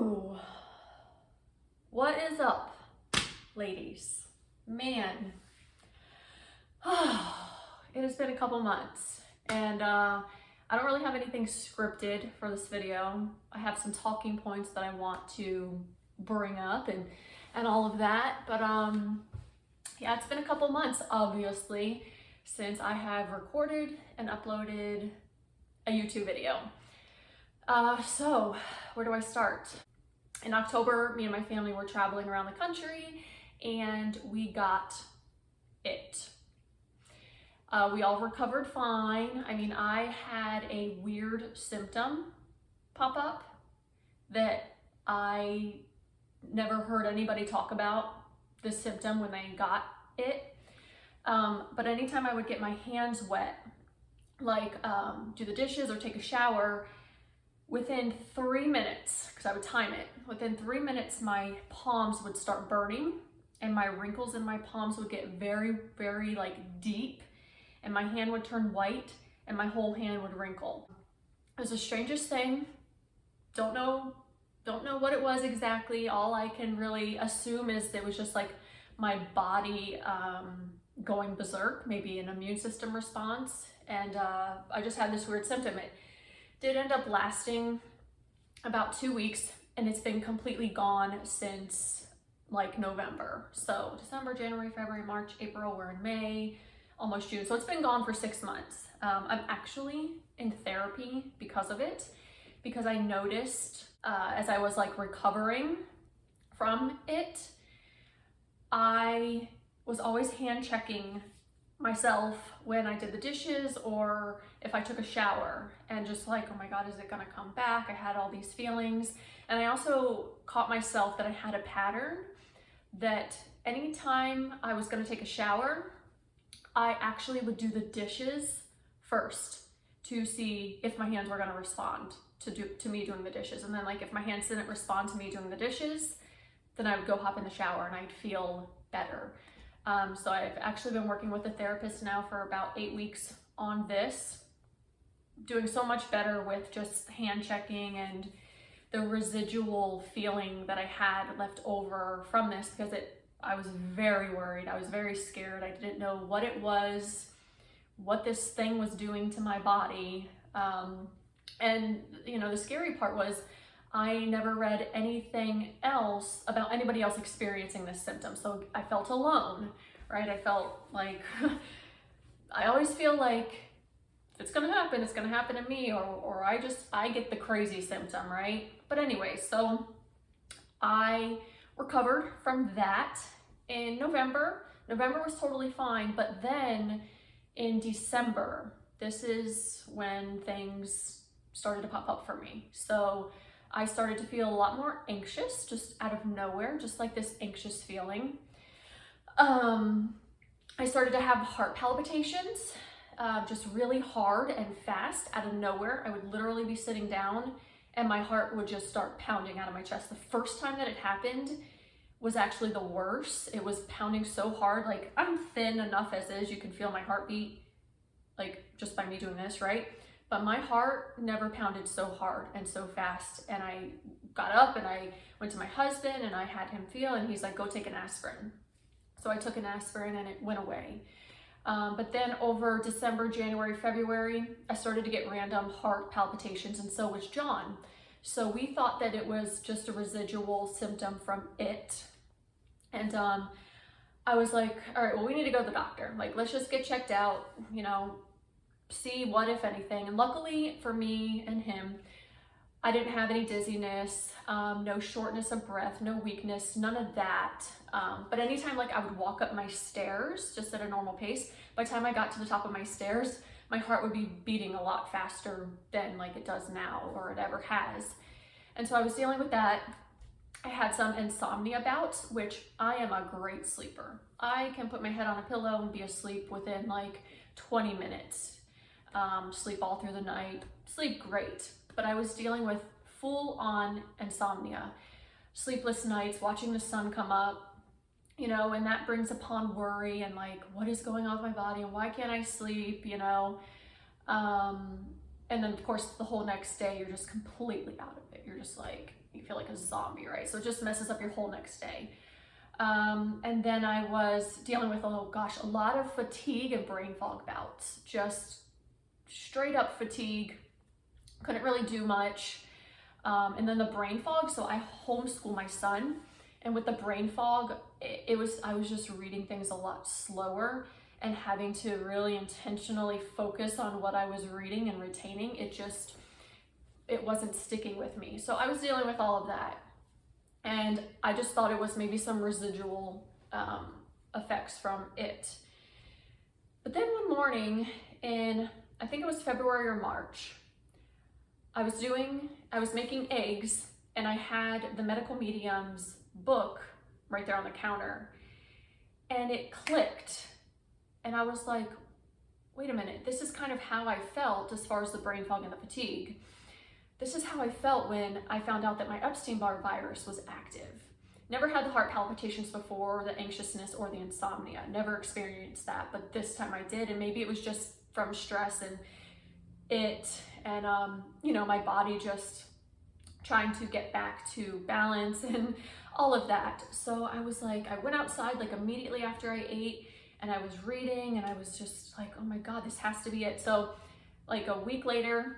Whew. What is up, ladies? Man, it has been a couple months, and I don't really have anything scripted for this video. I have some talking points that I want to bring up and all of that, but yeah, it's been a couple months, obviously, since I have recorded and uploaded a YouTube video. So where do I start? In October, me and my family were traveling around the country and we got it. We all recovered fine. I mean, I had a weird symptom pop up that I never heard anybody talk about this symptom when they got it. But anytime I would get my hands wet, like do the dishes or take a shower, within 3 minutes, because I would time it, within 3 minutes, my palms would start burning and my wrinkles in my palms would get very, very like deep, and my hand would turn white and my whole hand would wrinkle. It was the strangest thing. Don't know what it was exactly. All I can really assume is it was just like my body going berserk, maybe an immune system response. And I just had this weird symptom. It did end up lasting about 2 weeks, and it's been completely gone since like November. So December, January, February, March, April, we're in May, almost June. So it's been gone for 6 months. I'm actually in therapy because of it, because I noticed as I was like recovering from it, I was always hand checking myself when I did the dishes or if I took a shower, and just like, oh my God, is it gonna come back? I had all these feelings. And I also caught myself that I had a pattern that anytime I was gonna take a shower, I actually would do the dishes first to see if my hands were gonna respond to me doing the dishes. And then like if my hands didn't respond to me doing the dishes, then I would go hop in the shower and I'd feel better. So I've actually been working with a therapist now for about 8 weeks on this, doing so much better with just hand checking and the residual feeling that I had left over from this, because I was very worried. I was very scared. I didn't know what it was, what this thing was doing to my body. And you know, the scary part was I never read anything else about anybody else experiencing this symptom. So I felt alone, right? I felt like, I always feel like if it's gonna happen, it's gonna happen to me, or I get the crazy symptom, right? But anyway, so I recovered from that in November. November was totally fine, but then in December, this is when things started to pop up for me. So I started to feel a lot more anxious, just out of nowhere, just like this anxious feeling. I started to have heart palpitations, just really hard and fast out of nowhere. I would literally be sitting down and my heart would just start pounding out of my chest. The first time that it happened was actually the worst. It was pounding so hard. Like, I'm thin enough as is, you can feel my heartbeat, like just by me doing this, right? But my heart never pounded so hard and so fast. And I got up and I went to my husband and I had him feel, and he's like, go take an aspirin. So I took an aspirin and it went away. But then over December, January, February, I started to get random heart palpitations, and so was John. So we thought that it was just a residual symptom from it. And I was like, all right, well, we need to go to the doctor. Like, let's just get checked out, you know, see what, if anything. And luckily for me and him, I didn't have any dizziness, no shortness of breath, no weakness, none of that. But anytime like I would walk up my stairs just at a normal pace, by the time I got to the top of my stairs, my heart would be beating a lot faster than like it does now, or it ever has. And so I was dealing with that. I had some insomnia bouts, which I am a great sleeper. I can put my head on a pillow and be asleep within like 20 minutes. Sleep all through the night, sleep great. But I was dealing with full-on insomnia, sleepless nights, watching the sun come up, you know, and that brings upon worry and like, what is going on with my body and why can't I sleep, you know? And then of course the whole next day you're just completely out of it. You're just like, you feel like a zombie, right? So it just messes up your whole next day. And then I was dealing with, oh gosh, a lot of fatigue and brain fog bouts, just straight up fatigue. Couldn't really do much. And then the brain fog. So I homeschool my son, and with the brain fog, I was just reading things a lot slower and having to really intentionally focus on what I was reading and retaining. It wasn't sticking with me. So I was dealing with all of that. And I just thought it was maybe some residual effects from it. But then one morning in, I think it was February or March, I was making eggs, and I had the Medical Medium's book right there on the counter, and it clicked. And I was like, wait a minute, this is kind of how I felt as far as the brain fog and the fatigue. This is how I felt when I found out that my Epstein-Barr virus was active. Never had the heart palpitations before, the anxiousness, or the insomnia. Never experienced that, but this time I did, and maybe it was just from stress and you know, my body just trying to get back to balance and all of that. So I was like, I went outside like immediately after I ate, and I was reading, and I was just like, oh my God, this has to be it. So like a week later,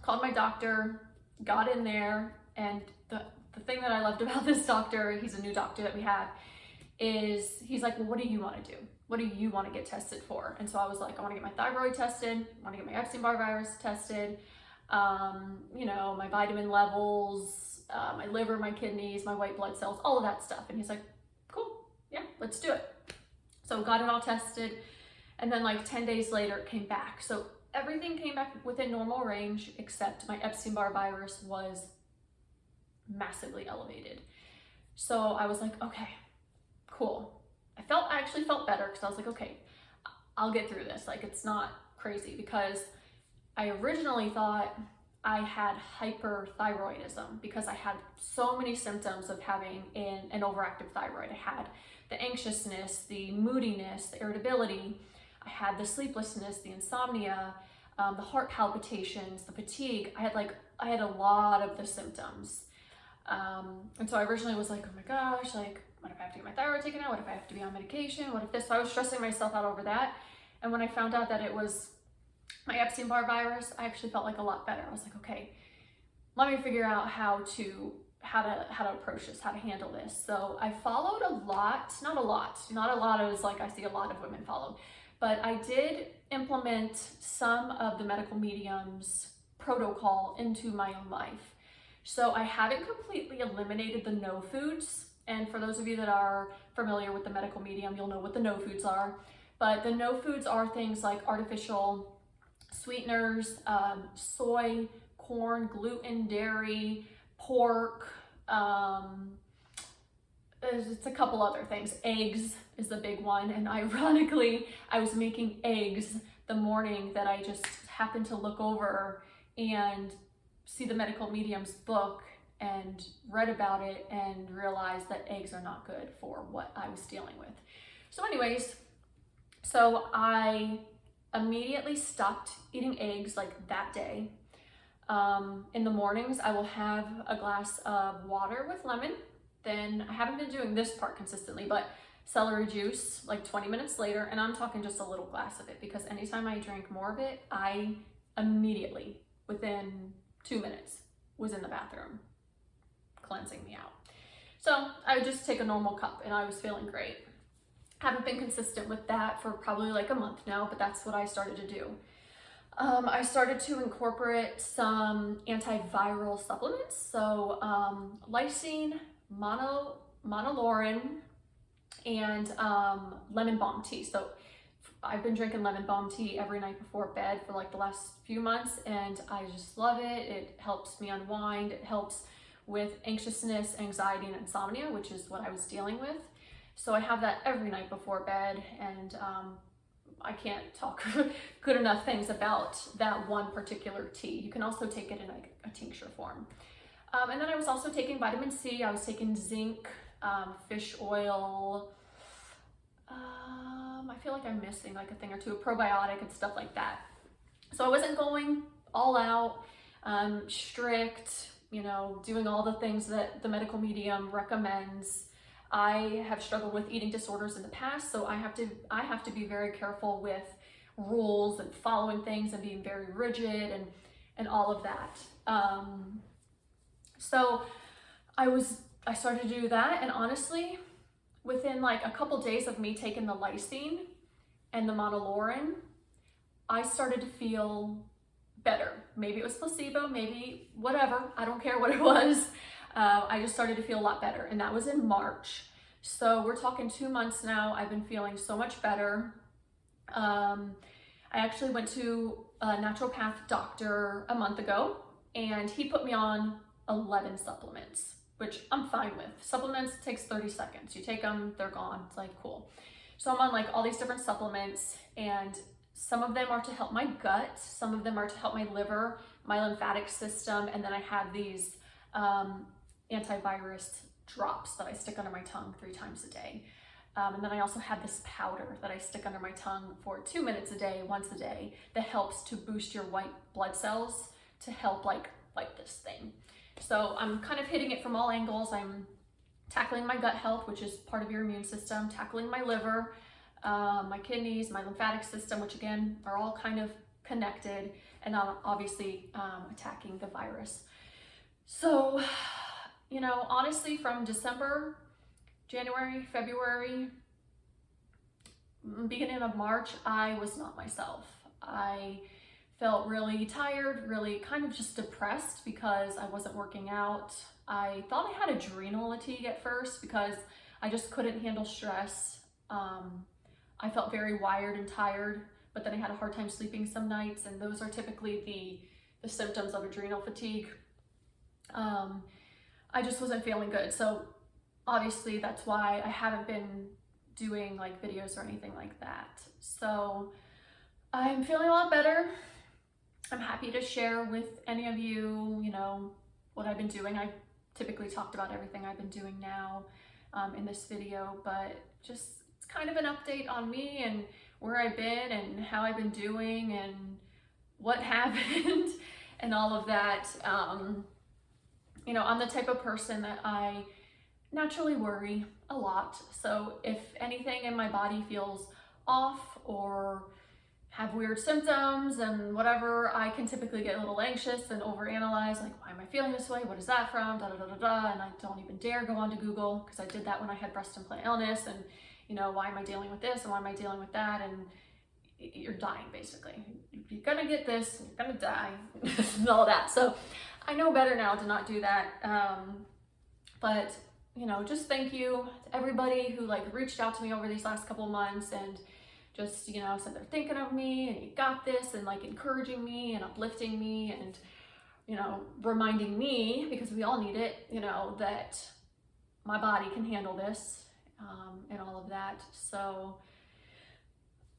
called my doctor, got in there, and the thing that I loved about this doctor, he's a new doctor that we have, is he's like, well, what do you want to do? What do you want to get tested for? And so I was like, I want to get my thyroid tested, I want to get my Epstein-Barr virus tested, you know, my vitamin levels, my liver, my kidneys, my white blood cells, all of that stuff. And he's like, cool, yeah, let's do it. So got it all tested, and then like 10 days later it came back. So everything came back within normal range, except my Epstein-Barr virus was massively elevated. So I was like, okay, cool. I actually felt better, because I was like, okay, I'll get through this. Like, it's not crazy, because I originally thought I had hyperthyroidism because I had so many symptoms of having an overactive thyroid. I had the anxiousness, the moodiness, the irritability. I had the sleeplessness, the insomnia, the heart palpitations, the fatigue. I had a lot of the symptoms. And so I originally was like, oh my gosh, like, what if I have to get my thyroid taken out? What if I have to be on medication? What if this? So I was stressing myself out over that. And when I found out that it was my Epstein-Barr virus, I actually felt like a lot better. I was like, okay, let me figure out how to approach this, how to handle this. So I followed not a lot as like I see a lot of women follow, but I did implement some of the Medical Medium's protocol into my own life. So I haven't completely eliminated the no foods. And for those of you that are familiar with the Medical Medium, you'll know what the no foods are. But the no foods are things like artificial sweeteners, soy, corn, gluten, dairy, pork, it's a couple other things. Eggs is the big one. And ironically, I was making eggs the morning that I just happened to look over and see the Medical Medium's book and read about it and realized that eggs are not good for what I was dealing with. So anyways, so I immediately stopped eating eggs like that day. In the mornings, I will have a glass of water with lemon. Then I haven't been doing this part consistently, but celery juice like 20 minutes later, and I'm talking just a little glass of it, because anytime I drank more of it, I immediately, within 2 minutes, was in the bathroom cleansing me out. So I would just take a normal cup, and I was feeling great. Haven't been consistent with that for probably like a month now, but that's what I started to do. I started to incorporate some antiviral supplements. So lysine, monolaurin, and lemon balm tea. So I've been drinking lemon balm tea every night before bed for like the last few months, and I just love it. It helps me unwind. It helps with anxiousness, anxiety, and insomnia, which is what I was dealing with. So I have that every night before bed, and I can't talk good enough things about that one particular tea. You can also take it in a tincture form. And then I was also taking vitamin C. I was taking zinc, fish oil. I feel like I'm missing like a thing or two, a probiotic and stuff like that. So I wasn't going all out, strict, you know, doing all the things that the medical medium recommends. I have struggled with eating disorders in the past, so I have to be very careful with rules and following things and being very rigid and all of that. So I started to do that, and honestly, within like a couple days of me taking the lysine and the monolaurin, I started to feel better. Maybe it was placebo, maybe whatever, I don't care what it was. I just started to feel a lot better, and that was in March. So we're talking 2 months now. I've been feeling so much better. I actually went to a naturopath doctor a month ago, and he put me on 11 supplements, which I'm fine with. Supplements takes 30 seconds. You take them, they're gone. It's like, cool. So I'm on like all these different supplements, and some of them are to help my gut, some of them are to help my liver, my lymphatic system, and then I have these antivirus drops that I stick under my tongue 3 times a day. And then I also have this powder that I stick under my tongue for 2 minutes a day, once a day, that helps to boost your white blood cells to help like fight this thing. So I'm kind of hitting it from all angles. I'm tackling my gut health, which is part of your immune system, tackling my liver, my kidneys, my lymphatic system, which again are all kind of connected, and I'm obviously attacking the virus. So, you know, honestly, from December, January, February, beginning of March, I was not myself. I felt really tired, really kind of just depressed because I wasn't working out. I thought I had adrenal fatigue at first because I just couldn't handle stress. I felt very wired and tired, but then I had a hard time sleeping some nights, and those are typically the symptoms of adrenal fatigue. I just wasn't feeling good. So obviously that's why I haven't been doing like videos or anything like that. So I'm feeling a lot better. I'm happy to share with any of you, you know, what I've been doing. I typically talked about everything I've been doing now in this video, but just it's kind of an update on me and where I've been and how I've been doing and what happened and all of that. You know, I'm the type of person that I naturally worry a lot. So if anything in my body feels off or have weird symptoms and whatever, I can typically get a little anxious and overanalyze, like, why am I feeling this way? What is that from? Da da da da da. And I don't even dare go onto Google, because I did that when I had breast implant illness. And, you know, why am I dealing with this and why am I dealing with that? And you're dying, basically. You're gonna get this, you're gonna die, and all that. So I know better now to not do that. But, you know, just thank you to everybody who like reached out to me over these last couple of months and just, you know, said they're thinking of me and you got this, and like encouraging me and uplifting me and, you know, reminding me, because we all need it, you know, that my body can handle this and all of that. So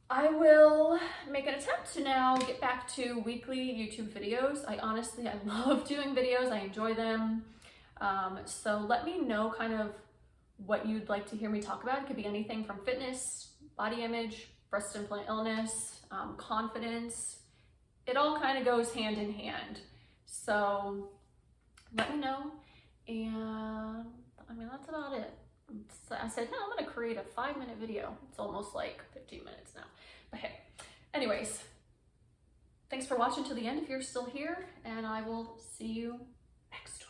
I will make an attempt to now get back to weekly YouTube videos. I love doing videos. I enjoy them. So let me know kind of what you'd like to hear me talk about. It could be anything from fitness, body image, breast implant illness, confidence. It all kind of goes hand in hand. So let me know. And I mean, that's about it. So I said, no, I'm going to create a 5-minute video. It's almost like 15 minutes now. But hey, anyways, thanks for watching to the end if you're still here, and I will see you next week.